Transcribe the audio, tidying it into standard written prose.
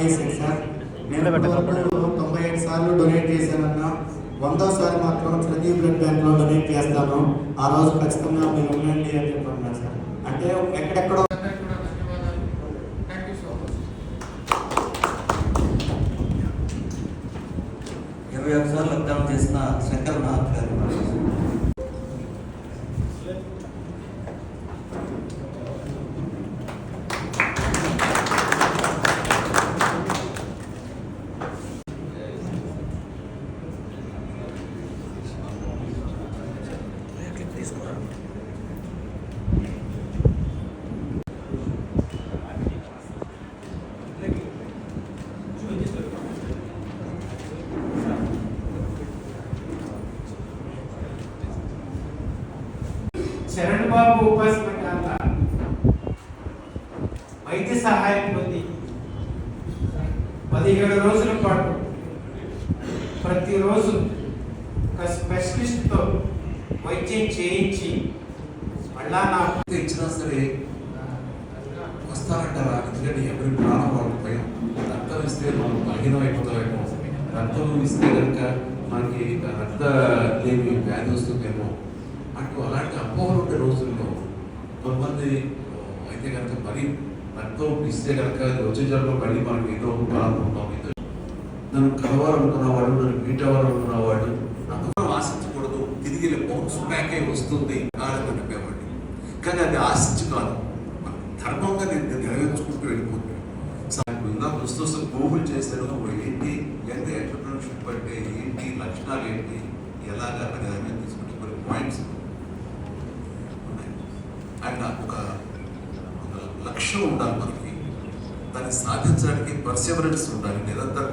చేశాను సార్. నేను 95 సార్లు డొనేట్ చేశానన్నా 100సారి మాత్రం చిరంజీవి బ్లడ్ బ్యాంక్లో డొనేట్ చేస్తాను. ఆ రోజు ఖచ్చితంగా మీరు ఉండండి అని చెప్పన్నారు సార్. అంటే ఎక్కడెక్కడో 21 సార్లు రక్తదానం చేసిన శంకర్ నాథ్ గారు. శరణ్ బాబు ఉపాసన వైద్య సహాయం పొంది 17 రోజుల పాటు ప్రతిరోజు ఒక స్పెషలిస్ట్తో వైద్యం చేయించి మళ్ళా నాకు ఇచ్చినా సరే వస్తారంటారా? ఎందుకంటే ఎవరి ప్రాణం వాళ్ళపోయాం. రక్తం ఇస్తే మనం బలహీనం అయిపోతామేమో, రక్తం ఇస్తే కనుక మనకి రక్త లేని వ్యాధి వస్తుందేమో అంటూ అలాంటి అపోహలు ఉండే రోజుల్లో కొంతమంది అయితే కనుక మరీ రక్తం ఇస్తే కనుక వచ్చే జన్మలో మళ్ళీ మనకి ఏదో కావాలనుకుంటాం. నన్ను కలవాలనుకున్నవాడు, నన్ను మీట్ అవ్వాలనుకున్నవాడు అందులో ఆశించకూడదు. తిరిగి బౌన్స్ బ్యాక్ అయి వస్తుంది కాదని చెప్పేవాడు. కానీ అది ఆశించి కాదు, ధర్మంగా నేను నెరవేర్చుకుంటూ వెళ్ళిపోతున్నాను. ఇందాక వస్తూ గూగుల్ చేశాను ఏంటి ఎంత ఎంటర్ప్రినర్షిప్ అంటే ఏంటి, లక్షణాలు ఏంటి, ఎలాగా అనే దాన్ని తీసుకుంటే కొన్ని పాయింట్స్ ఉన్నాయి. అండ్ ఒక లక్ష్యం ఉండాలి మనకి, దాన్ని సాధించడానికి పర్సివరెన్స్ ఉండాలి, నిరంతర